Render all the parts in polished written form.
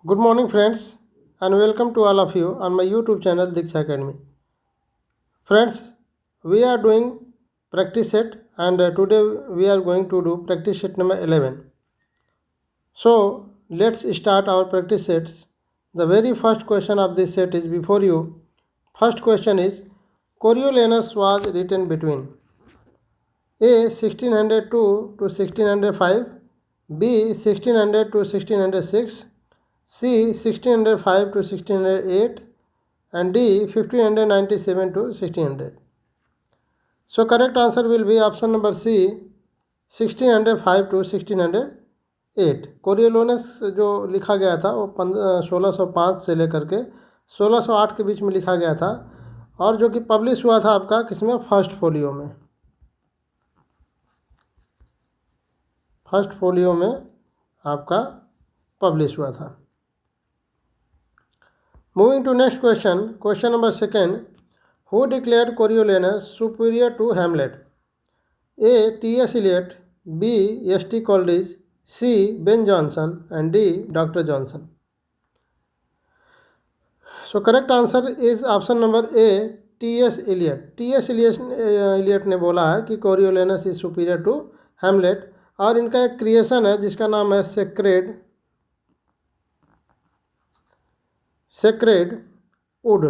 Good morning, friends, and welcome to all of you on my YouTube channel Diksha Academy. Friends, we are doing practice set, and today we are going to do practice set number 11. So, let's start our practice sets. The very first question of this set is before you. First question is Coriolanus was written between A 1602 to 1605, B 1600 to 1606, C 1605 to 1608, and D 1597 to 1600. So correct answer will be option number C 1605 to 1608. कोरियोलोनस जो लिखा गया था वो 1605 से लेकर के 1608 के बीच में लिखा गया था, और जो कि पब्लिश हुआ था आपका किसमें, फर्स्ट फोलियो में। फर्स्ट फोलियो में आपका पब्लिश हुआ था। Moving to next question, question number second, who declared Coriolanus superior to Hamlet? A T S. Eliot, B S T. Coleridge, C Ben Jonson, and D doctor Johnson. So correct answer is option number A T S. Eliot. T S. Eliot ने बोला है कि Coriolanus is superior to Hamlet, और इनका एक creation है जिसका नाम है सेक्रेड वुड,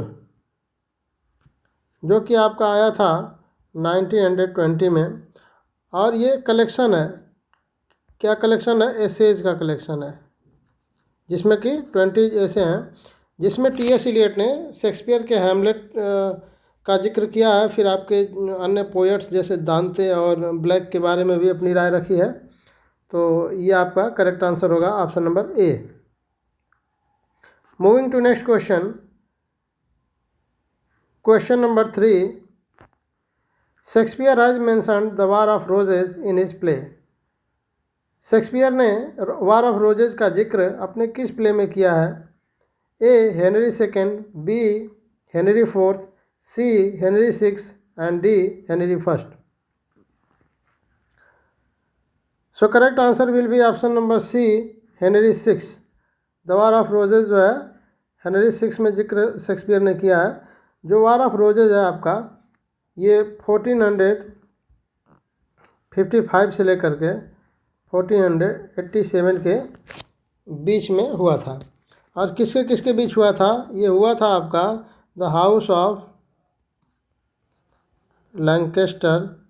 जो कि आपका आया था 1920 में। और ये कलेक्शन है, क्या कलेक्शन है, एसेज का कलेक्शन है, जिसमें कि 20 ऐसे हैं, जिसमें टी.एस. इलियट ने शेक्सपियर के हैमलेट का जिक्र किया है। फिर आपके अन्य पोएट्स जैसे दांते और ब्लैक के बारे में भी अपनी राय रखी है। तो ये आपका करेक्ट आंसर होगा option number A. Moving to next question, question number 3, Shakespeare has mentioned the war of Roses in his play. Shakespeare ने वार ऑफ रोजेज का जिक्र अपने किस प्ले में किया है? A Henry second, B Henry fourth, C Henry six, and D Henry first. So correct answer will be option number C Henry six. The war of roses जो है Henry six में जिक्र शेक्सपियर ने किया है। जो वार ऑफ रोजेज है आपका, ये 1455 से लेकर के 1487 के बीच में हुआ था। और किसके किसके बीच हुआ था? ये हुआ था आपका the house of Lancaster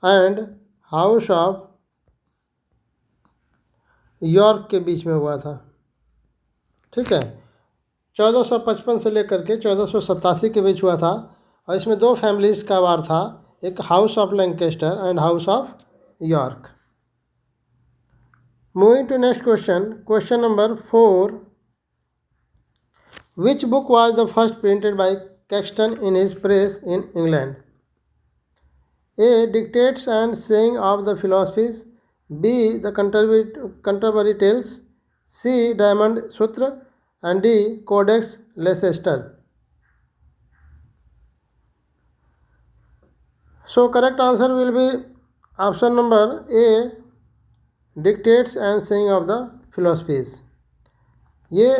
and house of York के बीच में हुआ था। ठीक है, 1455 से लेकर के 1487 के बीच हुआ था, और इसमें दो फैमिलीज़ का वार था, एक house of Lancaster and house of York. Moving to next question, question number 4, which book was the first printed by Caxton in his press in England? A dictates and saying of the philosophies, B the Canterbury tales, C diamond sutra, and D codex Leicester. So correct answer will be option number A dictates and saying of the philosophies. ये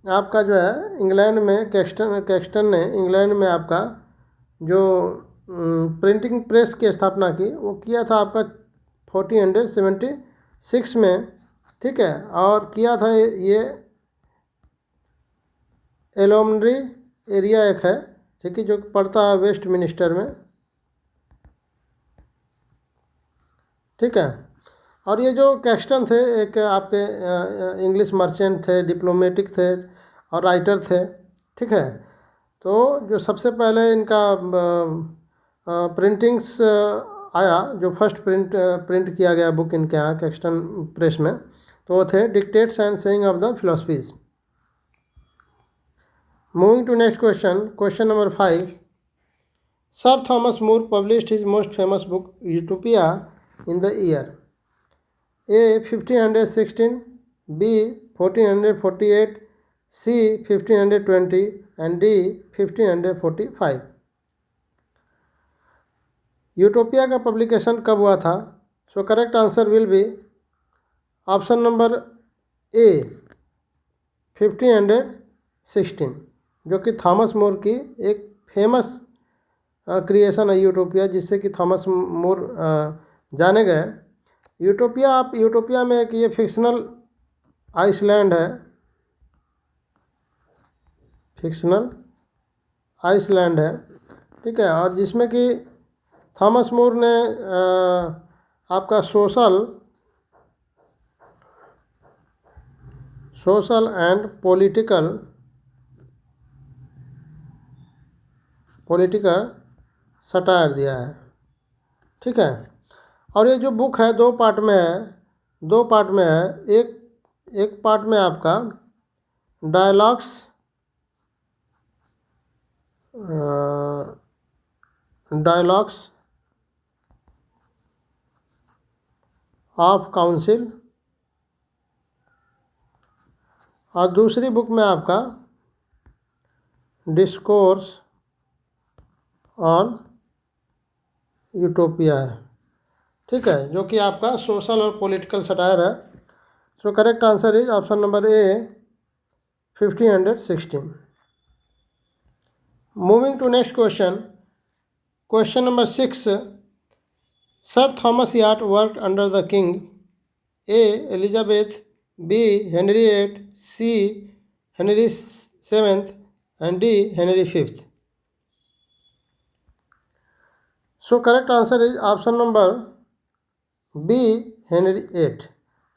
आपका जो है England में Caxton ने England में आपका जो printing press की स्थापना की, वो किया था आपका 1476 में। ठीक है, और किया था ये एलोमनरी एरिया एक है, ठीक है, जो पड़ता है वेस्ट मिनिस्टर में। ठीक है, और ये जो कैक्सटन थे एक आपके इंग्लिश मर्चेंट थे, डिप्लोमेटिक थे और राइटर थे। ठीक है, तो जो सबसे पहले इनका प्रिंटिंग्स आया, जो फर्स्ट प्रिंट किया गया बुक इनके यहाँ कैक्सटन प्रेस में, तो वो थे dictates and saying of the philosophies. Moving to next question, question number 5, Sir Thomas More published his most famous book Utopia in the year A 1516, B 1448, C 1520, and D 1545। Utopia का publication कब हुआ था? So correct answer will be option number A 1516, जो कि Thomas More की एक famous creation है utopia, जिससे कि थॉमस मोर जाने गए। यूटोपिया में एक ये फिक्शनल आइसलैंड है, फिक्शनल आइसलैंड है, ठीक है, और जिसमें कि थॉमस मोर ने आपका सोशल एंड पॉलिटिकल सटायर दिया है, ठीक है। और ये जो बुक है दो पार्ट में है। एक पार्ट में आपका डायलॉग्स ऑफ काउंसिल, और दूसरी बुक में आपका डिस्कोर्स ऑन यूटोपिया है, ठीक है, जो कि आपका सोशल और पॉलिटिकल सटायर है। So correct answer is option number A 1516। Moving to next question number 6। Sir Thomas Wyatt worked under the king, A Elizabeth, B Henry VIII, C Henry VII and D Henry V। So correct answer is option number B Henry VIII।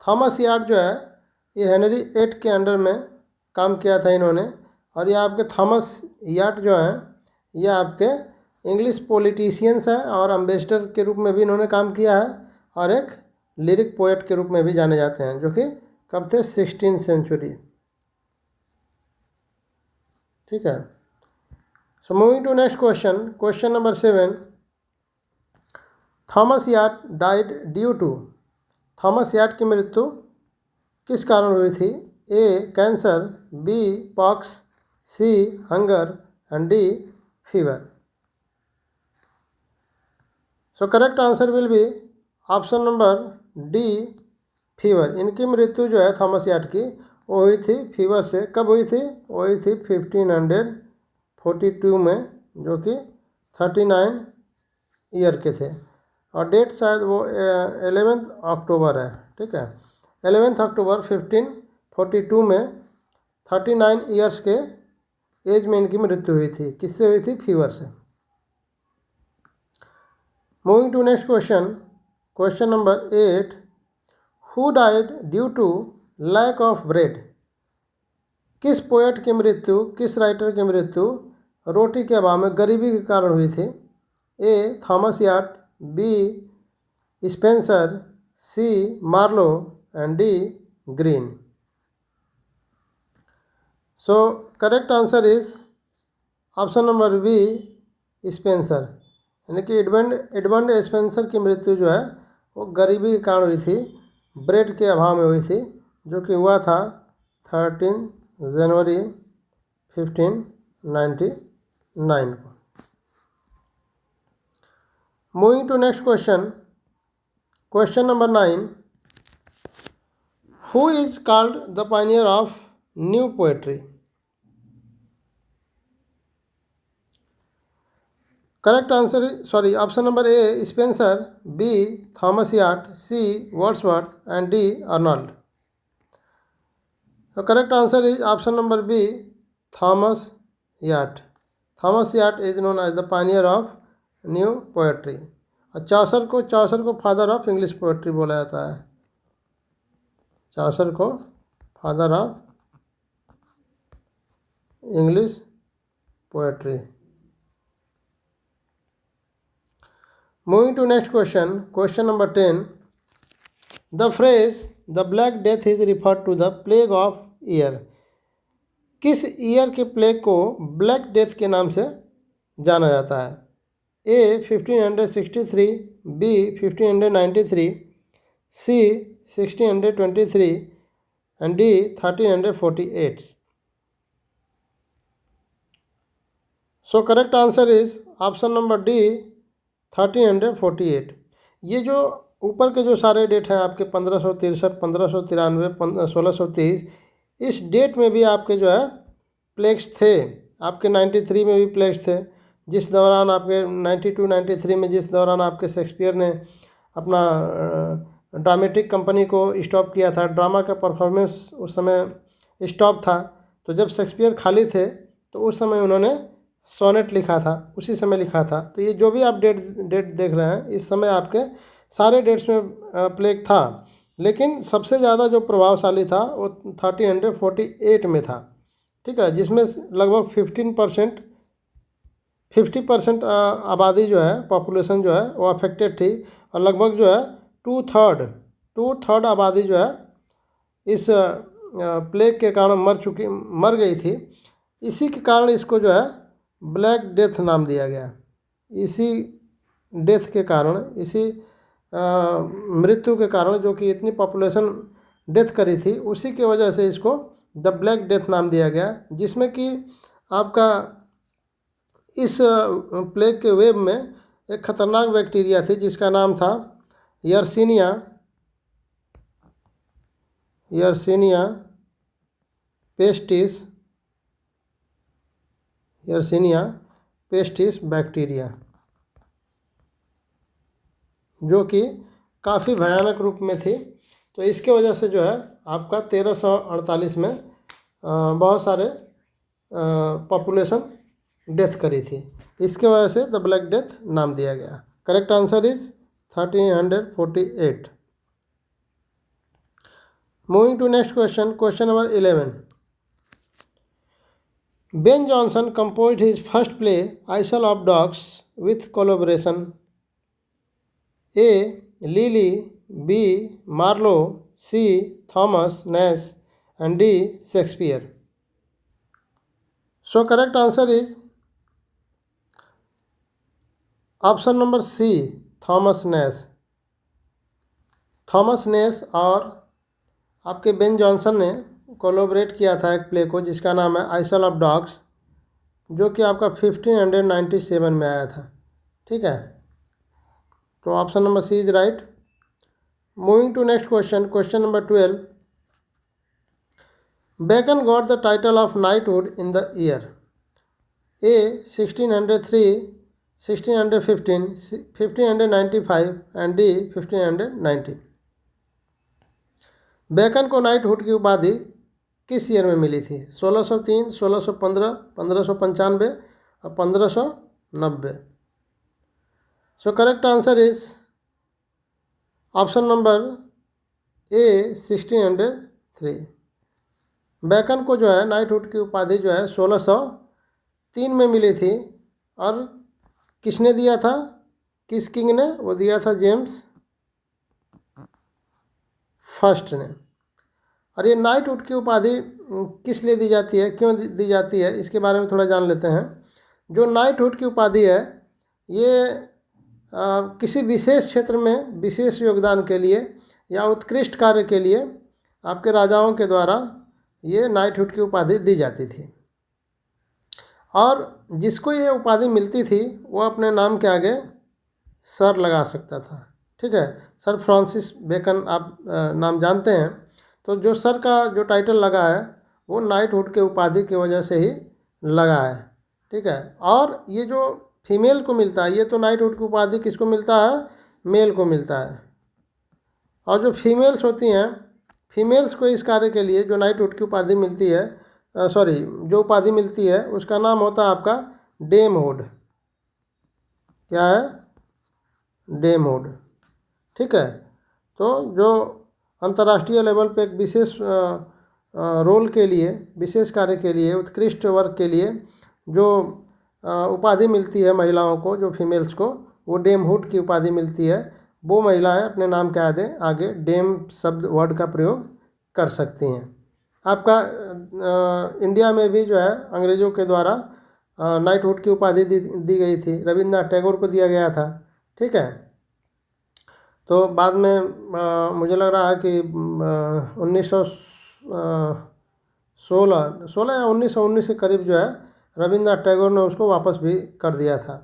Thomas Wyatt जो है ये Henry VIII के under में काम किया था इन्होंने। और ये आपके थॉमस याट जो हैं ये आपके इंग्लिश पॉलिटिशियंस हैं और एम्बेसडर के रूप में भी इन्होंने काम किया है, और एक लिरिक पोएट के रूप में भी जाने जाते हैं, जो कि कब थे 16th सेंचुरी, ठीक है। So moving to next question number 7। Thomas Wyatt died due to, Thomas Wyatt की मृत्यु किस कारण हुई थी? A cancer, B pox, C hunger and D fever. So correct answer will be option number D fever. इनकी मृत्यु जो है थॉमस याट की वो हुई थी फीवर से। कब हुई थी? वो हुई थी 1542 में, जो कि 39 ईयर के थे, और डेट शायद वो 11 अक्टूबर है, ठीक है। 11 अक्टूबर 1542 में 39 ईयर्स के एज में इनकी मृत्यु हुई थी। किससे हुई थी? फीवर से। Moving to next question number 8। Who died due to lack of bread, किस पोएट की मृत्यु, किस राइटर की मृत्यु रोटी के अभाव में, गरीबी के कारण हुई थी? A Thomas Wyatt, B Spenser, C Marlowe and D Greene. So correct answer is option number B Spenser, यानी कि एडमंड स्पेंसर की मृत्यु जो है वो गरीबी के कारण हुई थी, ब्रेड के अभाव में हुई थी, जो कि हुआ था 13 जनवरी 1599 को। Moving to next question number 9। Who is called the pioneer of new poetry? Correct answer option number A Spenser, B Thomas Wyatt, C Wordsworth and D Arnold. तो correct answer is option number B Thomas Wyatt. Thomas Wyatt is known as the pioneer of new poetry. और Chaucer को father of English poetry बोला जाता है। चौसर को father of English poetry. Moving to next question number 10. The phrase "the Black Death" is referred to the plague of year. किस year के plague को Black Death के नाम से जाना जाता है? A 1563, B 1593, C 1623 and D 1348। So correct answer is option number D 1348। ये जो ऊपर के जो सारे डेट हैं आपके 1563, 1593, 1623, इस डेट में भी आपके जो है प्लेग्स थे। आपके 93 में भी प्लेग्स थे, जिस दौरान आपके 92, 93 में जिस दौरान आपके शेक्सपियर ने अपना ड्रामेटिक कंपनी को स्टॉप किया था, ड्रामा का परफॉर्मेंस उस समय स्टॉप था। तो जब शेक्सपियर खाली थे तो उस समय उन्होंने सोनेट लिखा था, उसी समय लिखा था। तो ये जो भी आप डेट देख रहे हैं, इस समय आपके सारे डेट्स में प्लेग था, लेकिन सबसे ज़्यादा जो प्रभावशाली था वो 1348 में था। ठीक है, जिसमें लगभग 50% आबादी जो है, पॉपुलेशन जो है वो अफेक्टेड थी, और लगभग जो है टू थर्ड आबादी जो है इस प्लेग के कारण मर गई थी। इसी के कारण इसको जो है ब्लैक डेथ नाम दिया गया। इसी डेथ के कारण, इसी मृत्यु के कारण, जो कि इतनी पॉपुलेशन डेथ करी थी, उसी की वजह से इसको द ब्लैक डेथ नाम दिया गया, जिसमें कि आपका इस प्लेग के वेब में एक खतरनाक बैक्टीरिया थी जिसका नाम था यर्सीनिया पेस्टिस बैक्टीरिया, जो कि काफ़ी भयानक रूप में थी। तो इसके वजह से जो है आपका 1348 में बहुत सारे पॉपुलेशन डेथ करी थी। इसके वजह से द ब्लैक डेथ नाम दिया गया। Correct answer is 1348। Moving to next question, question number 11। Ben Jonson composed his first play Isle of Dogs with collaboration A. Lilly, B. Marlowe, C. Thomas Nash, and D. Shakespeare. So correct answer is option number C, Thomas Nashe. Thomas Nashe और आपके Ben Jonson ने collaborate किया था एक play को जिसका नाम है आइसल ऑफ डॉग्स, जो कि आपका 1597 में आया था। ठीक है, तो option number C is right. Moving to next question, question number 12। Bacon got the title of knighthood in the year A 1603, 1615, 1595 and D 1590। Bacon को नाइटहुड की उपाधि किस ईयर में मिली थी? 1603, 1615, 1595 और 1590। So correct answer is option number A 1603। Bacon को जो है नाइटहुड की उपाधि जो है 1603 में मिली थी, और किसने दिया था, किस किंग ने? वो दिया था जेम्स फर्स्ट ने। और ये नाइटहुड की उपाधि किस लिए दी जाती है, क्यों दी जाती है, इसके बारे में थोड़ा जान लेते हैं। जो नाइटहुड की उपाधि है, ये किसी विशेष क्षेत्र में विशेष योगदान के लिए या उत्कृष्ट कार्य के लिए आपके राजाओं के द्वारा ये नाइटहुड की उपाधि दी जाती थी। और जिसको ये उपाधि मिलती थी वो अपने नाम के आगे सर लगा सकता था। ठीक है, सर फ्रांसिस बेकन आप नाम जानते हैं। तो जो सर का जो टाइटल लगा है वो नाइटहुड के उपाधि की वजह से ही लगा है। ठीक है, और ये जो फीमेल को मिलता है, ये तो नाइटहुड की उपाधि किसको मिलता है? मेल को मिलता है। और जो फीमेल्स होती हैं, फीमेल्स को इस कार्य के लिए जो नाइटहुड की उपाधि मिलती है, जो उपाधि मिलती है उसका नाम होता है आपका डेमहुड। क्या है? डेमहुड। ठीक है, तो जो अंतर्राष्ट्रीय लेवल पे एक विशेष रोल के लिए, विशेष कार्य के लिए, उत्कृष्ट वर्क के लिए जो उपाधि मिलती है महिलाओं को, जो फीमेल्स को, वो डेमहुड की उपाधि मिलती है। वो महिलाएं अपने नाम के आगे डेम शब्द वर्ड का प्रयोग कर सकती हैं। आपका इंडिया में भी जो है अंग्रेज़ों के द्वारा नाइटहुड की उपाधि दी गई थी, रविन्द्रनाथ टैगोर को दिया गया था। ठीक है, तो बाद में मुझे लग रहा है कि 1916 या 1919 के करीब जो है रविन्द्रनाथ टैगोर ने उसको वापस भी कर दिया था।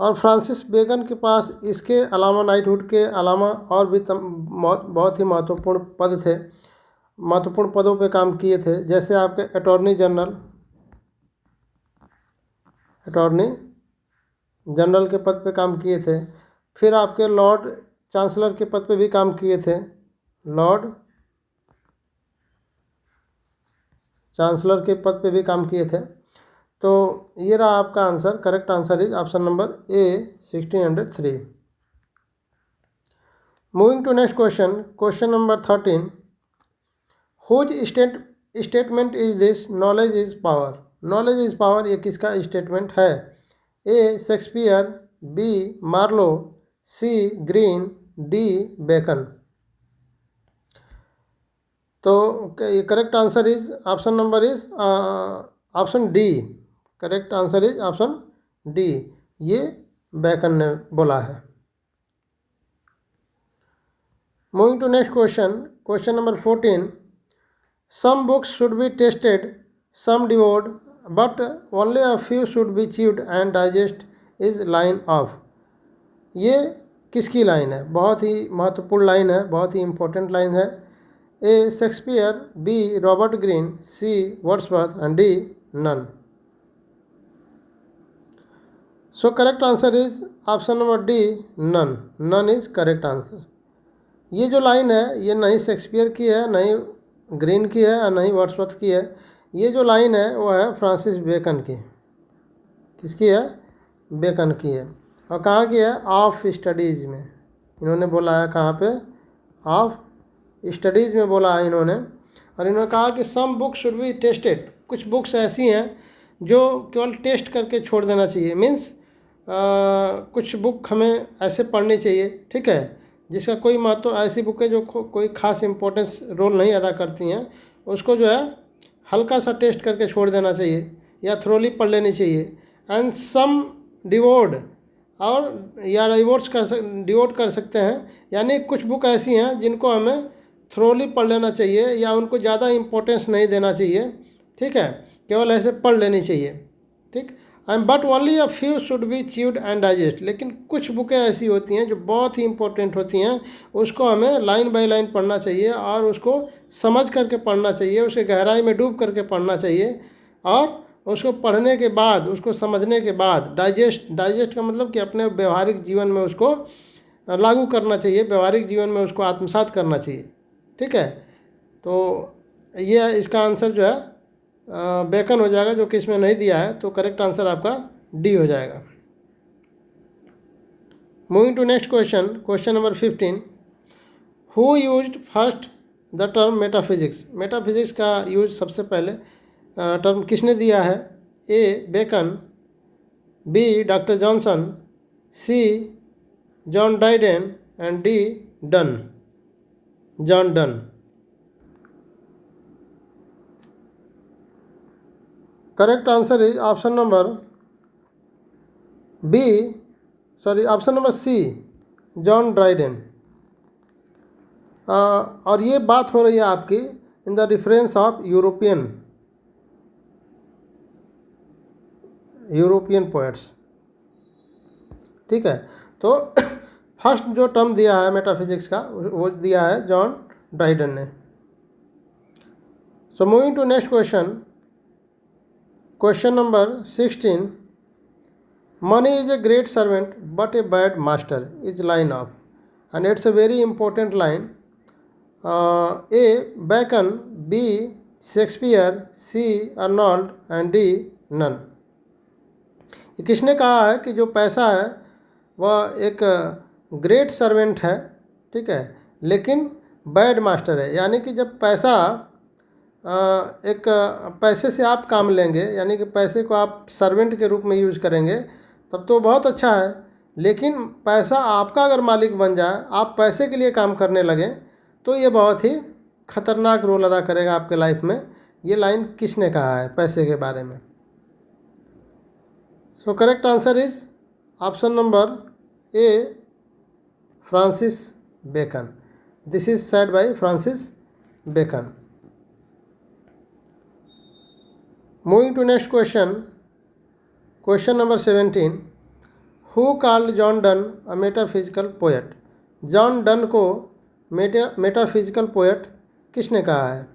और फ्रांसिस बेकन के पास इसके अलावा नाइटहुड के अलावा और भी बहुत ही महत्वपूर्ण पद थे, महत्वपूर्ण पदों पे काम किए थे, जैसे आपके अटॉर्नी जनरल के पद पे काम किए थे। फिर आपके लॉर्ड चांसलर के पद पे भी काम किए थे, लॉर्ड चांसलर के पद पे भी काम किए थे। तो ये रहा आपका answer. Correct answer is option number A 1603। Moving to next question, question number 13। Whose statement is this, knowledge is power. Knowledge is power ये किसका स्टेटमेंट है? A Shakespeare, B Marlowe, C Greene, D Bacon. तो correct answer is option number is option D. Correct answer is option D, ये Bacon ने बोला है। Moving to next question, question number 14। Some books should be tested, some devoured, but only a few should be chewed and digest is line of. ये किसकी line है? बहुत ही महत्वपूर्ण line है, बहुत ही इंपॉर्टेंट लाइन है। A Shakespeare, B Robert Greene, C Wordsworth and D none. So correct answer is option number D, none. None is correct answer. ये जो लाइन है ये नहीं शेक्सपियर की है, नहीं ग्रीन की है और नहीं वर्ड्सवर्थ की है। ये जो लाइन है वो है फ्रांसिस बेकन की। किसकी है? बेकन की है। और कहाँ की है? ऑफ स्टडीज़ में इन्होंने बोला है। कहाँ पे? ऑफ स्टडीज़ में बोला है इन्होंने। और इन्होंने कहा कि some books should be tasted. कुछ बुक्स ऐसी हैं जो केवल टेस्ट करके छोड़ देना चाहिए। मीन्स कुछ बुक हमें ऐसे पढ़नी चाहिए, ठीक है, जिसका कोई महत्व, ऐसी बुकें जो कोई खास इम्पोर्टेंस रोल नहीं अदा करती हैं, उसको जो है हल्का सा टेस्ट करके छोड़ देना चाहिए या थ्रोली पढ़ लेनी चाहिए। एंड सम डिवोर्ड, और या डिवोट कर सकते हैं, यानी कुछ बुक ऐसी हैं जिनको हमें थ्रोली पढ़ लेना चाहिए या उनको ज़्यादा इम्पोर्टेंस नहीं देना चाहिए, ठीक है, केवल ऐसे पढ़ लेनी चाहिए, ठीक। And but only a few should be chewed and digest. लेकिन कुछ बुकें ऐसी होती हैं जो बहुत ही इंपॉर्टेंट होती हैं, उसको हमें लाइन बाय लाइन पढ़ना चाहिए और उसको समझ करके पढ़ना चाहिए, उसे गहराई में डूब करके पढ़ना चाहिए, और उसको पढ़ने के बाद, उसको समझने के बाद डाइजेस्ट का मतलब कि अपने व्यवहारिक जीवन में उसको लागू करना चाहिए, व्यवहारिक जीवन में उसको आत्मसात करना चाहिए, ठीक है। तो ये इसका आंसर जो है बेकन हो जाएगा, जो कि इसमें नहीं दिया है। तो करेक्ट आंसर आपका डी हो जाएगा। Moving to next question, question number 15। Who used first the term metaphysics. Metaphysics का यूज सबसे पहले टर्म किसने दिया है? A Bacon, B doctor Johnson, C John Dryden and D Donne, John Donne. Correct answer is option number B, sorry option number C, John Dryden. और ये बात हो रही है आपकी in the reference of European poets, ठीक है। तो फर्स्ट जो टर्म दिया है मेटाफिजिक्स का वो दिया है जॉन ड्राइडेन ने। So moving to next question, question number 16। Money is a great servant but a bad master is line of, and it's a very important line. A Bacon, B Shakespeare, C Arnold and D none. ये किसने कहा है कि जो पैसा है वह एक ग्रेट सर्वेंट है, ठीक है, लेकिन बैड मास्टर है। यानी कि जब पैसा एक पैसे से आप काम लेंगे, यानी कि पैसे को आप सर्वेंट के रूप में यूज करेंगे, तब तो बहुत अच्छा है। लेकिन पैसा आपका अगर मालिक बन जाए, आप पैसे के लिए काम करने लगें, तो ये बहुत ही खतरनाक रोल अदा करेगा आपके लाइफ में। ये लाइन किसने कहा है पैसे के बारे में? So correct answer is option number A, Francis Bacon. This is said by Francis Bacon. Moving to next question, question number 17. Who called John Donne a metaphysical poet? John Donne को metaphysical poet किसने कहा है?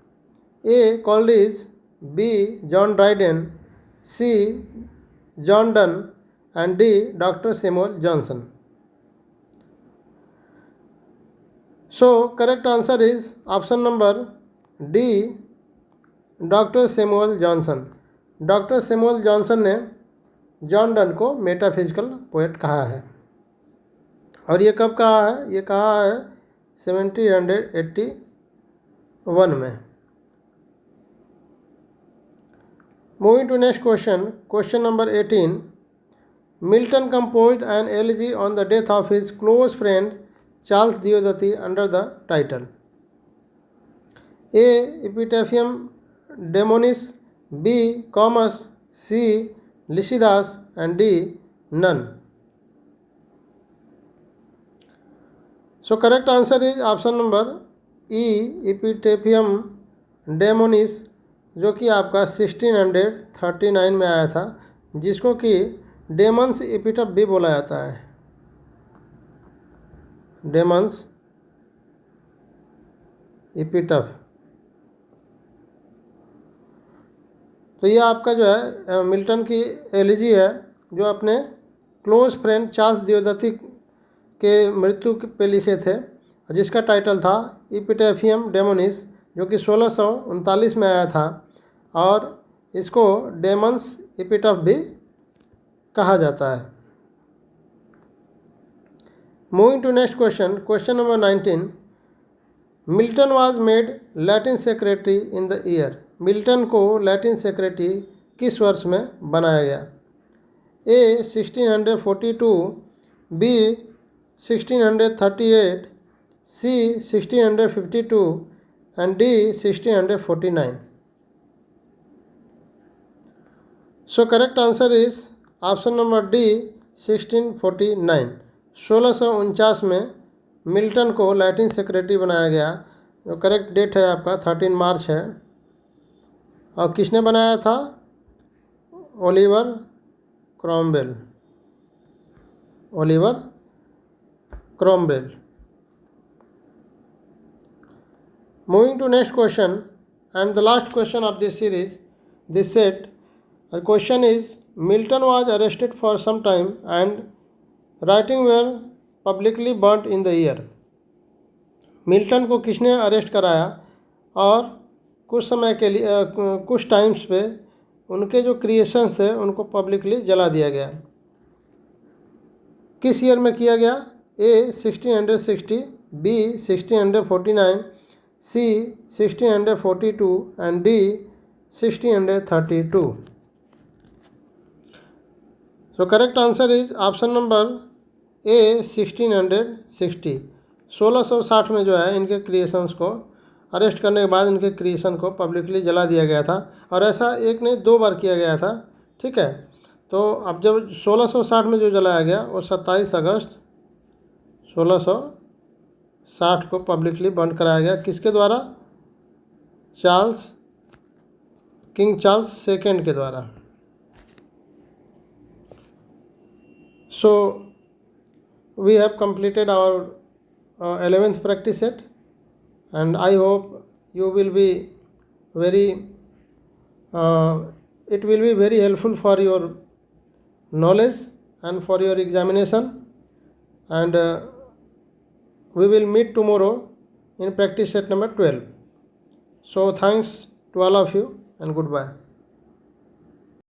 A Coleridge, B John Dryden, C John Donne and D doctor Samuel Johnson. So correct answer is option number D, doctor Samuel Johnson. Doctor Samuel Johnson ने John Donne को metaphysical poet कहा है. और ये कब कहा है? ये कहा है 1781 में. Moving to next question. Question number 18. Milton composed an elegy on the death of his close friend Charles Diodati under the title A. Epitaphium Daemonis, B. Comus, C. Lycidas and D. None. So correct answer is option number E. Epitaphium Daemonis, जो कि आपका 1639 में आया था, जिसको कि Demons एपिटफ भी बोला जाता है. डेमन्स एपिटफ. तो ये आपका जो है मिल्टन की एलिजी है, जो अपने क्लोज फ्रेंड चार्ल्स दियोदती के मृत्यु पे लिखे थे, जिसका टाइटल था एपिटैफियम डेमोनिस, जो कि 1639 में आया था, और इसको डेमन्स एपिटफ भी कहा जाता है. Moving to next question. Question number 19. Milton was made Latin secretary in the year. Milton को लैटिन सेक्रेटरी किस वर्ष में बनाया गया? A. 1642, B. 1638, C. 1652 and D. 1649. So correct answer is option number D, 1649. 1649 में मिल्टन को लैटिन सेक्रेटरी बनाया गया. जो करेक्ट डेट है आपका 13 मार्च है. और किसने बनाया था? Oliver Cromwell. Oliver Cromwell. Moving to next question and the last question of this series. This set the question is Milton was arrested for some time and writing were publicly burned in the year. Milton को किसने arrest कराया और कुछ समय के लिए कुछ times पे उनके जो क्रिएशंस थे उनको पब्लिकली जला दिया गया? किस ईयर में किया गया? A. 1660, B. 1649, C. 1642 and D. 1632. So correct answer is option number A, 1660. 1660 में जो है इनके क्रिएशंस को अरेस्ट करने के बाद इनके क्रिएशन को पब्लिकली जला दिया गया था. और ऐसा एक नहीं 2 बार किया गया था. ठीक है. तो अब जब 1660 में जो जलाया गया वो 27 अगस्त 1660 को पब्लिकली बर्न कराया गया. किसके द्वारा? किंग चार्ल्स सेकेंड के द्वारा. So we have completed our 11th practice set, and I hope you will be it will be very helpful for your knowledge and for your examination, and we will meet tomorrow in practice set number 12. So thanks to all of you and goodbye.